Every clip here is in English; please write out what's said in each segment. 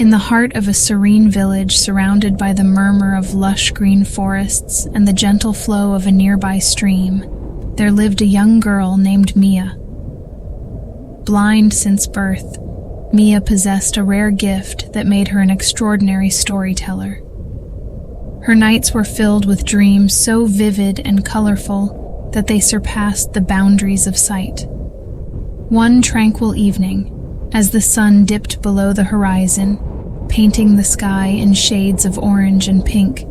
In the heart of a serene village surrounded by the murmur of lush green forests and the gentle flow of a nearby stream, there lived a young girl named Mia. Blind since birth, Mia possessed a rare gift that made her an extraordinary storyteller. Her nights were filled with dreams so vivid and colorful that they surpassed the boundaries of sight. One tranquil evening, as the sun dipped below the horizon, painting the sky in shades of orange and pink,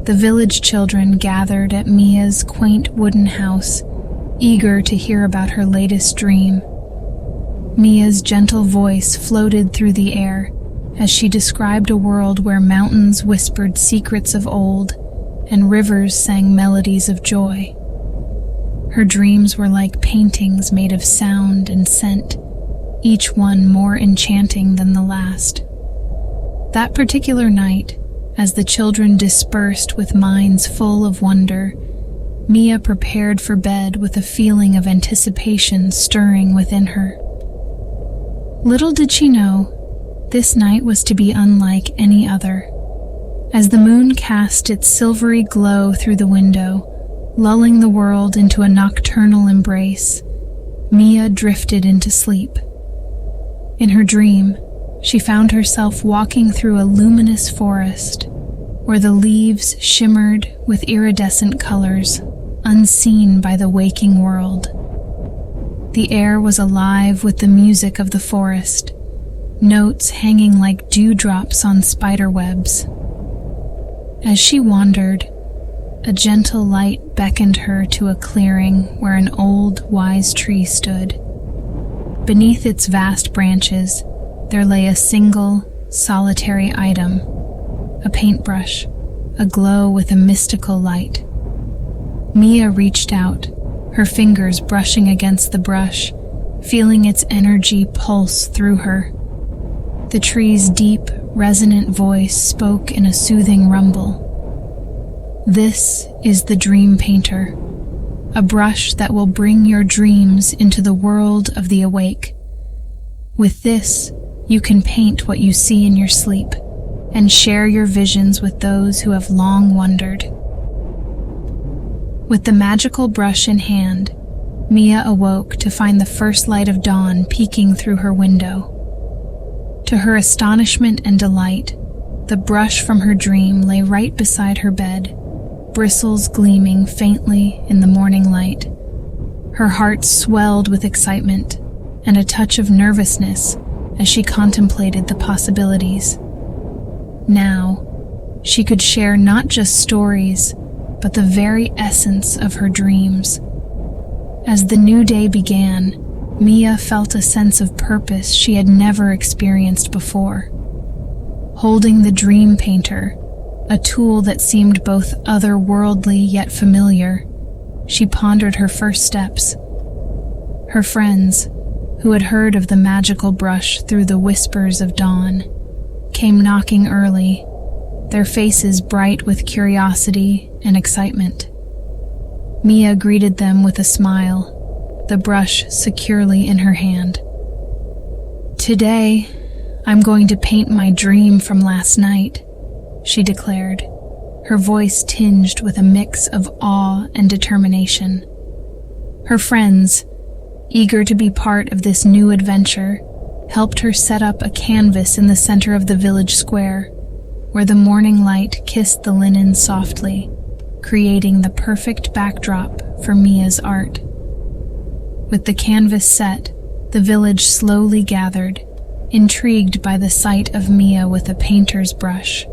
the village children gathered at Mia's quaint wooden house, eager to hear about her latest dream. Mia's gentle voice floated through the air as she described a world where mountains whispered secrets of old and rivers sang melodies of joy. Her dreams were like paintings made of sound and scent, each one more enchanting than the last. That particular night, as the children dispersed with minds full of wonder, Mia prepared for bed with a feeling of anticipation stirring within her. Little did she know, this night was to be unlike any other. As the moon cast its silvery glow through the window, lulling the world into a nocturnal embrace, Mia drifted into sleep. In her dream, she found herself walking through a luminous forest, where the leaves shimmered with iridescent colors, unseen by the waking world. The air was alive with the music of the forest, notes hanging like dewdrops on spider webs. As she wandered, a gentle light beckoned her to a clearing where an old, wise tree stood. Beneath its vast branches, there lay a single, solitary item, a paintbrush, aglow with a mystical light. Mia reached out, her fingers brushing against the brush, feeling its energy pulse through her. The tree's deep, resonant voice spoke in a soothing rumble. This is the Dream Painter, a brush that will bring your dreams into the world of the awake. With this, you can paint what you see in your sleep and share your visions with those who have long wondered. With the magical brush in hand, Mia awoke to find the first light of dawn peeking through her window. To her astonishment and delight, the brush from her dream lay right beside her bed, bristles gleaming faintly in the morning light. Her heart swelled with excitement and a touch of nervousness as she contemplated the possibilities. Now, she could share not just stories, but the very essence of her dreams. As the new day began, Mia felt a sense of purpose she had never experienced before. Holding the Dream Painter, a tool that seemed both otherworldly yet familiar, she pondered her first steps. Her friends, who had heard of the magical brush through the whispers of dawn, came knocking early, their faces bright with curiosity and excitement. Mia greeted them with a smile, the brush securely in her hand. "Today, I'm going to paint my dream from last night," she declared, her voice tinged with a mix of awe and determination. Her friends, eager to be part of this new adventure, helped her set up a canvas in the center of the village square, where the morning light kissed the linen softly, creating the perfect backdrop for Mia's art. With the canvas set, the village slowly gathered, intrigued by the sight of Mia with a painter's brush.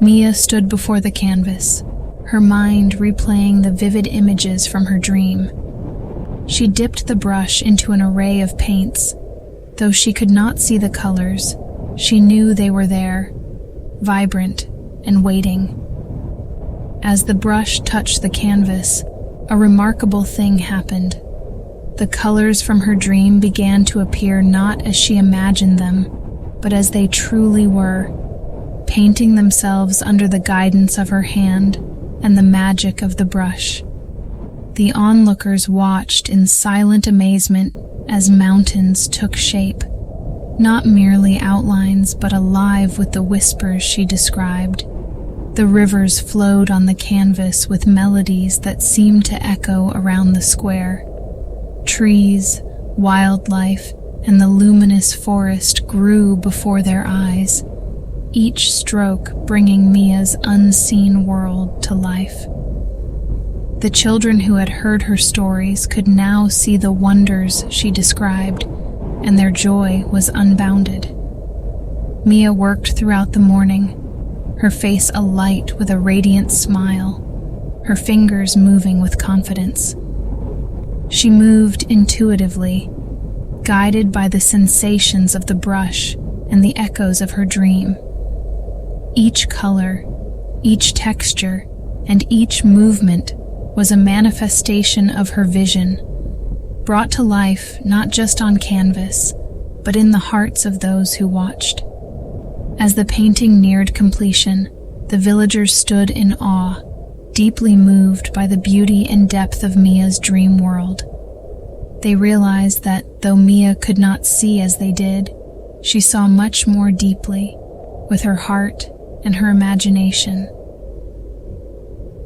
Mia stood before the canvas, her mind replaying the vivid images from her dream. She dipped the brush into an array of paints. Though she could not see the colors, she knew they were there, vibrant and waiting. As the brush touched the canvas, a remarkable thing happened. The colors from her dream began to appear not as she imagined them, but as they truly were, painting themselves under the guidance of her hand and the magic of the brush. The onlookers watched in silent amazement as mountains took shape, not merely outlines but alive with the whispers she described. The rivers flowed on the canvas with melodies that seemed to echo around the square. Trees, wildlife, and the luminous forest grew before their eyes, each stroke bringing Mia's unseen world to life. The children who had heard her stories could now see the wonders she described, and their joy was unbounded. Mia worked throughout the morning, her face alight with a radiant smile, her fingers moving with confidence. She moved intuitively, guided by the sensations of the brush and the echoes of her dream. Each color, each texture, and each movement was a manifestation of her vision, brought to life not just on canvas, but in the hearts of those who watched. As the painting neared completion, the villagers stood in awe, deeply moved by the beauty and depth of Mia's dream world. They realized that though Mia could not see as they did, she saw much more deeply, with her heart and her imagination.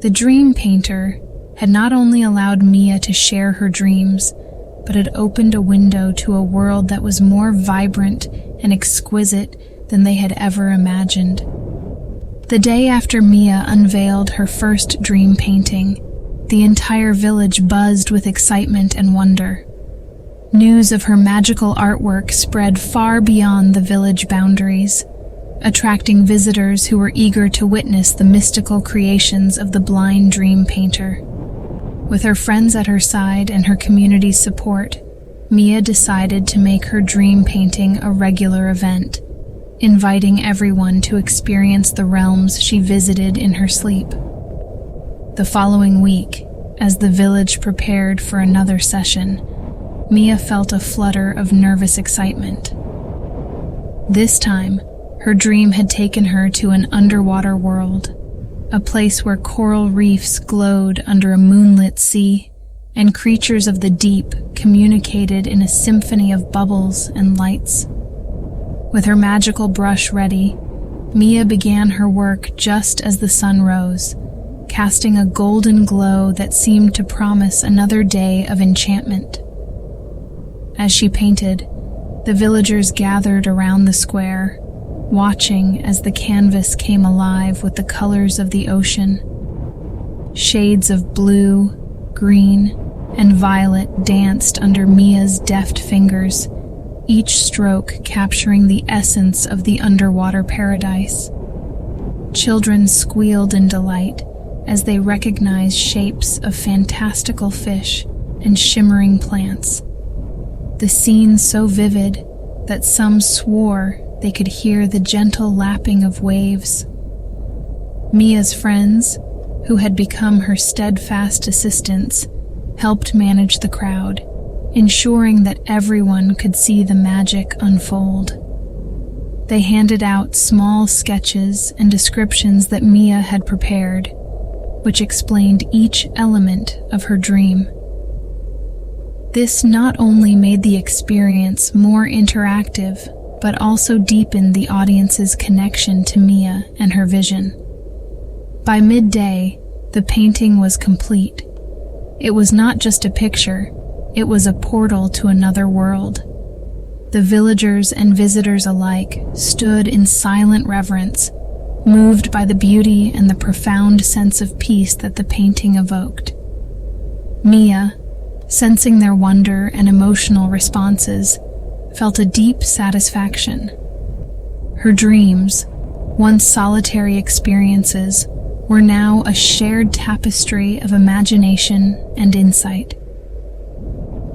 The dream painter had not only allowed Mia to share her dreams, but had opened a window to a world that was more vibrant and exquisite than they had ever imagined. The day after Mia unveiled her first dream painting, the entire village buzzed with excitement and wonder. News of her magical artwork spread far beyond the village boundaries, attracting visitors who were eager to witness the mystical creations of the blind dream painter. With her friends at her side and her community's support, Mia decided to make her dream painting a regular event, inviting everyone to experience the realms she visited in her sleep. The following week, as the village prepared for another session, Mia felt a flutter of nervous excitement. This time, her dream had taken her to an underwater world, a place where coral reefs glowed under a moonlit sea, and creatures of the deep communicated in a symphony of bubbles and lights. With her magical brush ready, Mia began her work just as the sun rose, casting a golden glow that seemed to promise another day of enchantment. As she painted, the villagers gathered around the square, watching as the canvas came alive with the colors of the ocean. Shades of blue, green, and violet danced under Mia's deft fingers, each stroke capturing the essence of the underwater paradise. Children squealed in delight as they recognized shapes of fantastical fish and shimmering plants. The scene so vivid that some swore they could hear the gentle lapping of waves. Mia's friends, who had become her steadfast assistants, helped manage the crowd, ensuring that everyone could see the magic unfold. They handed out small sketches and descriptions that Mia had prepared, which explained each element of her dream. This not only made the experience more interactive, but also deepened the audience's connection to Mia and her vision. By midday, the painting was complete. It was not just a picture, it was a portal to another world. The villagers and visitors alike stood in silent reverence, moved by the beauty and the profound sense of peace that the painting evoked. Mia, sensing their wonder and emotional responses, felt a deep satisfaction. Her dreams, once solitary experiences, were now a shared tapestry of imagination and insight.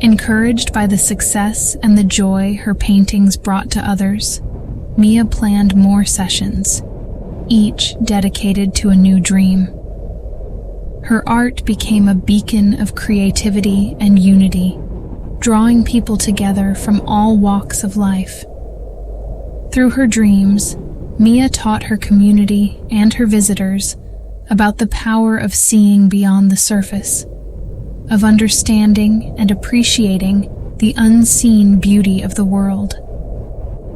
Encouraged by the success and the joy her paintings brought to others, Mia planned more sessions, each dedicated to a new dream. Her art became a beacon of creativity and unity, drawing people together from all walks of life. Through her dreams, Mia taught her community and her visitors about the power of seeing beyond the surface, of understanding and appreciating the unseen beauty of the world.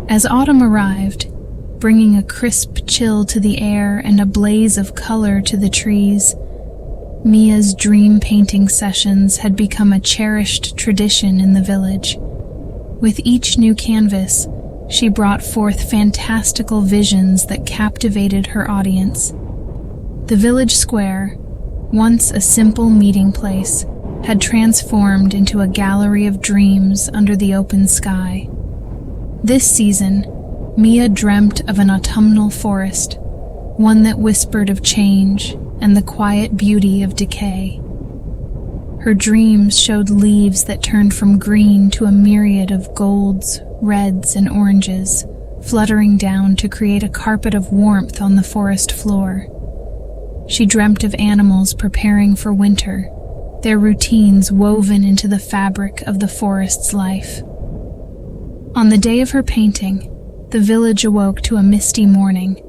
As autumn arrived, bringing a crisp chill to the air and a blaze of color to the trees, Mia's dream painting sessions had become a cherished tradition in the village. With each new canvas, she brought forth fantastical visions that captivated her audience. The village square, once a simple meeting place, had transformed into a gallery of dreams under the open sky. This season, Mia dreamt of an autumnal forest, one that whispered of change and the quiet beauty of decay. Her dreams showed leaves that turned from green to a myriad of golds, reds, and oranges, fluttering down to create a carpet of warmth on the forest floor. She dreamt of animals preparing for winter, their routines woven into the fabric of the forest's life. On the day of her painting, the village awoke to a misty morning,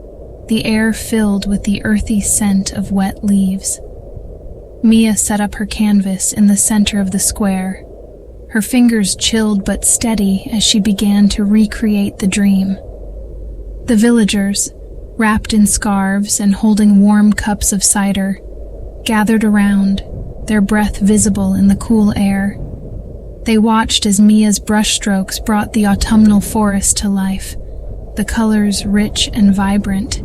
the air filled with the earthy scent of wet leaves. Mia set up her canvas in the center of the square, her fingers chilled but steady as she began to recreate the dream. The villagers, wrapped in scarves and holding warm cups of cider, gathered around, their breath visible in the cool air. They watched as Mia's brushstrokes brought the autumnal forest to life, the colors rich and vibrant,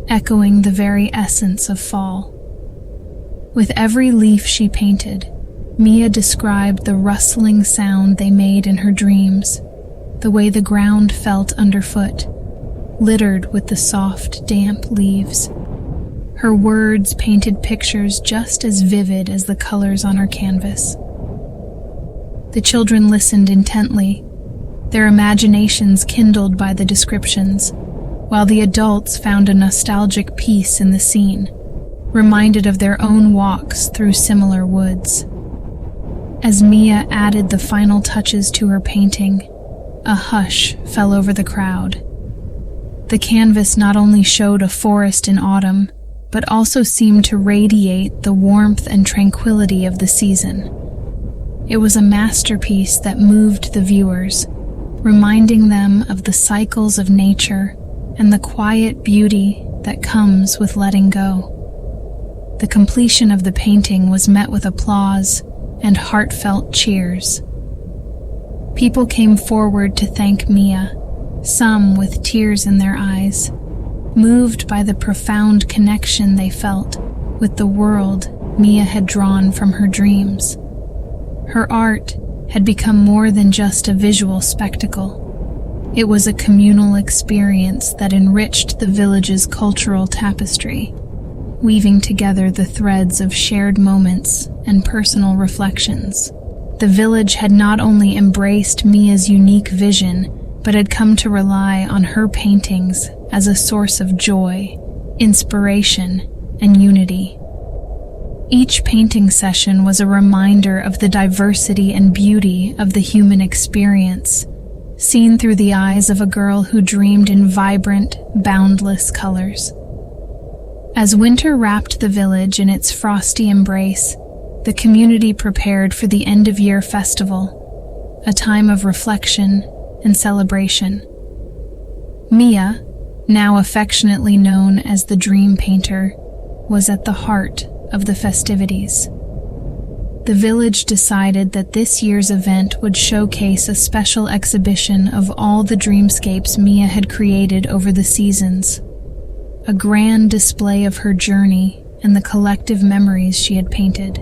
echoing the very essence of fall. With every leaf she painted, Mia described the rustling sound they made in her dreams, the way the ground felt underfoot, littered with the soft, damp leaves. Her words painted pictures just as vivid as the colors on her canvas. The children listened intently, their imaginations kindled by the descriptions, while the adults found a nostalgic peace in the scene, reminded of their own walks through similar woods. As Mia added the final touches to her painting, a hush fell over the crowd. The canvas not only showed a forest in autumn, but also seemed to radiate the warmth and tranquility of the season. It was a masterpiece that moved the viewers, reminding them of the cycles of nature and the quiet beauty that comes with letting go. The completion of the painting was met with applause and heartfelt cheers. People came forward to thank Mia, some with tears in their eyes, moved by the profound connection they felt with the world Mia had drawn from her dreams. Her art had become more than just a visual spectacle. It was a communal experience that enriched the village's cultural tapestry, weaving together the threads of shared moments and personal reflections. The village had not only embraced Mia's unique vision, but had come to rely on her paintings as a source of joy, inspiration, and unity. Each painting session was a reminder of the diversity and beauty of the human experience, seen through the eyes of a girl who dreamed in vibrant, boundless colors. As winter wrapped the village in its frosty embrace, the community prepared for the end-of-year festival, a time of reflection and celebration. Mia, now affectionately known as the Dream Painter, was at the heart of the festivities. The village decided that this year's event would showcase a special exhibition of all the dreamscapes Mia had created over the seasons, a grand display of her journey and the collective memories she had painted.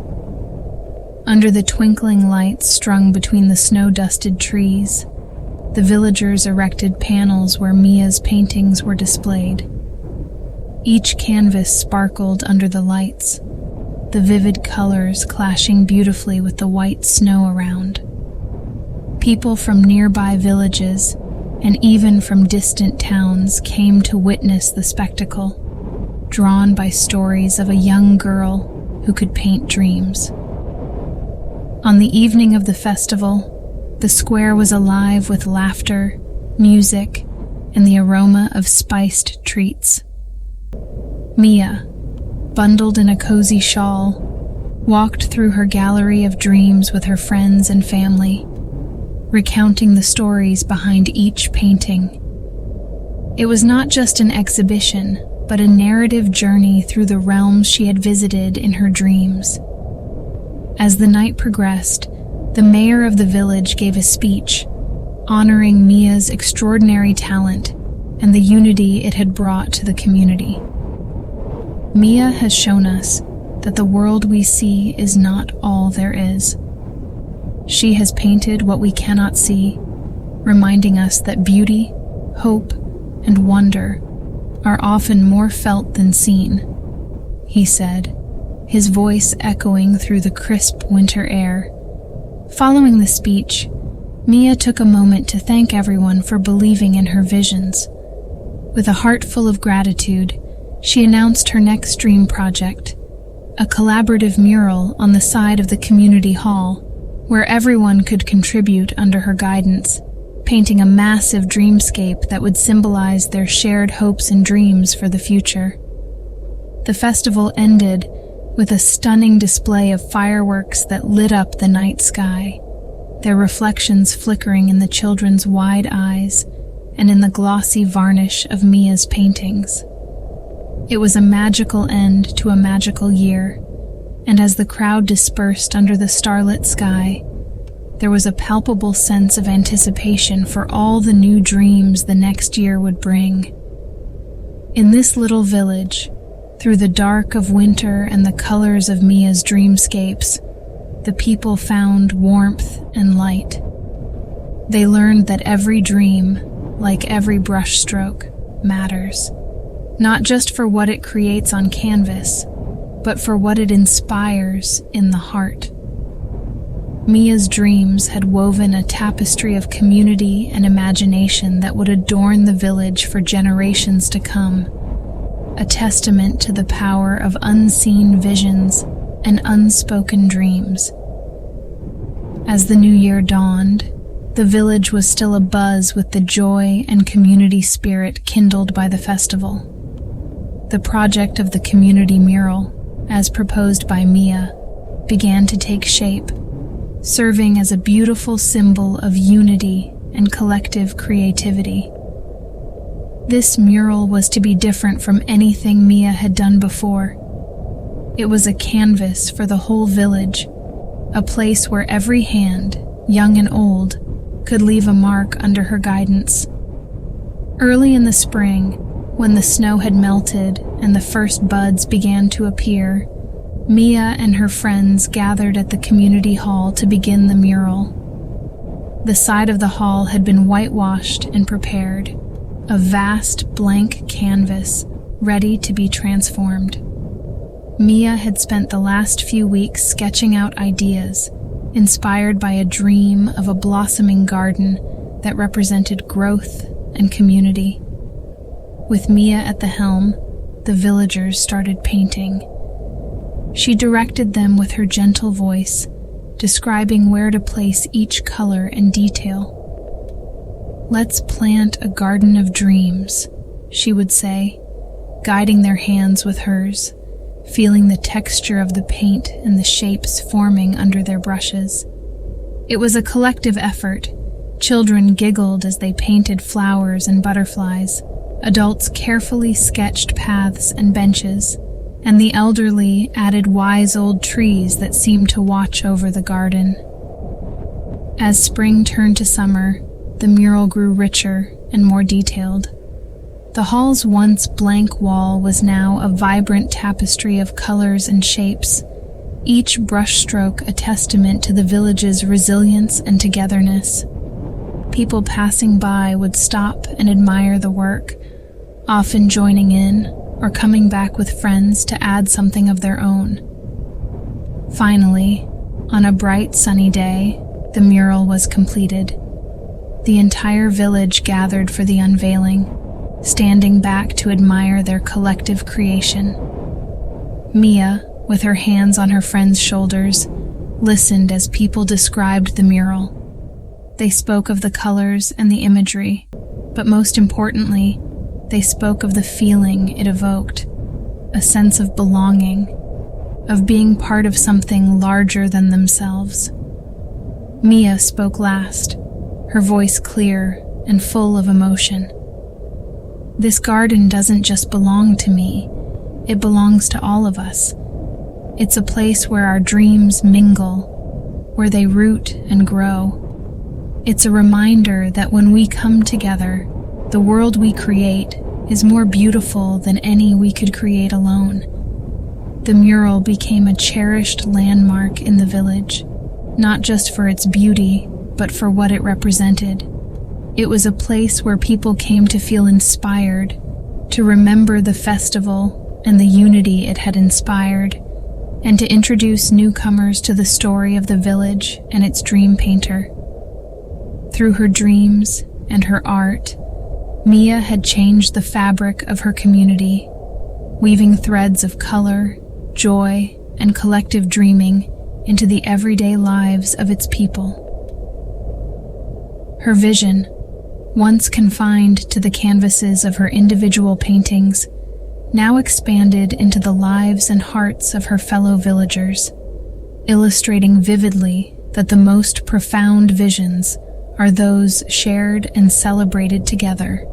Under the twinkling lights strung between the snow-dusted trees, the villagers erected panels where Mia's paintings were displayed. Each canvas sparkled under the lights, the vivid colors clashing beautifully with the white snow around. People from nearby villages and even from distant towns came to witness the spectacle, drawn by stories of a young girl who could paint dreams. On the evening of the festival, the square was alive with laughter, music, and the aroma of spiced treats. Mia, bundled in a cozy shawl, walked through her gallery of dreams with her friends and family, recounting the stories behind each painting It was not just an exhibition, but a narrative journey through the realms she had visited in her dreams. As the night progressed, the mayor of the village gave a speech, honoring Mia's extraordinary talent and the unity it had brought to the community. Mia has shown us that the world we see is not all there is. She has painted what we cannot see, reminding us that beauty, hope, and wonder are often more felt than seen, he said, his voice echoing through the crisp winter air. Following the speech, Mia took a moment to thank everyone for believing in her visions. With a heart full of gratitude, she announced her next dream project, a collaborative mural on the side of the community hall, where everyone could contribute under her guidance, painting a massive dreamscape that would symbolize their shared hopes and dreams for the future. The festival ended with a stunning display of fireworks that lit up the night sky, their reflections flickering in the children's wide eyes and in the glossy varnish of Mia's paintings. It was a magical end to a magical year, and as the crowd dispersed under the starlit sky, there was a palpable sense of anticipation for all the new dreams the next year would bring. In this little village, through the dark of winter and the colors of Mia's dreamscapes, the people found warmth and light. They learned that every dream, like every brushstroke, matters, not just for what it creates on canvas, but for what it inspires in the heart. Mia's dreams had woven a tapestry of community and imagination that would adorn the village for generations to come, a testament to the power of unseen visions and unspoken dreams. As the new year dawned, the village was still abuzz with the joy and community spirit kindled by the festival. The project of the community mural, as proposed by Mia, began to take shape, serving as a beautiful symbol of unity and collective creativity. This mural was to be different from anything Mia had done before. It was a canvas for the whole village, a place where every hand, young and old, could leave a mark under her guidance. Early in the spring, when the snow had melted and the first buds began to appear, Mia and her friends gathered at the community hall to begin the mural. The side of the hall had been whitewashed and prepared, a vast blank canvas ready to be transformed. Mia had spent the last few weeks sketching out ideas, inspired by a dream of a blossoming garden that represented growth and community. With Mia at the helm, the villagers started painting. She directed them with her gentle voice, describing where to place each color and detail. "Let's plant a garden of dreams," she would say, guiding their hands with hers, feeling the texture of the paint and the shapes forming under their brushes. It was a collective effort. Children giggled as they painted flowers and butterflies. Adults carefully sketched paths and benches, and the elderly added wise old trees that seemed to watch over the garden. As spring turned to summer, the mural grew richer and more detailed. The hall's once blank wall was now a vibrant tapestry of colors and shapes, each brushstroke a testament to the village's resilience and togetherness. People passing by would stop and admire the work, often joining in or coming back with friends to add something of their own. Finally, on a bright sunny day, the mural was completed. The entire village gathered for the unveiling, standing back to admire their collective creation. Mia, with her hands on her friend's shoulders, listened as people described the mural. They spoke of the colors and the imagery, but most importantly, they spoke of the feeling it evoked, a sense of belonging, of being part of something larger than themselves. Mia spoke last, her voice clear and full of emotion. This garden doesn't just belong to me, it belongs to all of us. It's a place where our dreams mingle, where they root and grow. It's a reminder that when we come together, the world we create is more beautiful than any we could create alone. The mural became a cherished landmark in the village, not just for its beauty, but for what it represented. It was a place where people came to feel inspired, to remember the festival and the unity it had inspired, and to introduce newcomers to the story of the village and its dream painter. Through her dreams and her art, Mia had changed the fabric of her community, weaving threads of color, joy, and collective dreaming into the everyday lives of its people. Her vision, once confined to the canvases of her individual paintings, now expanded into the lives and hearts of her fellow villagers, illustrating vividly that the most profound visions are those shared and celebrated together.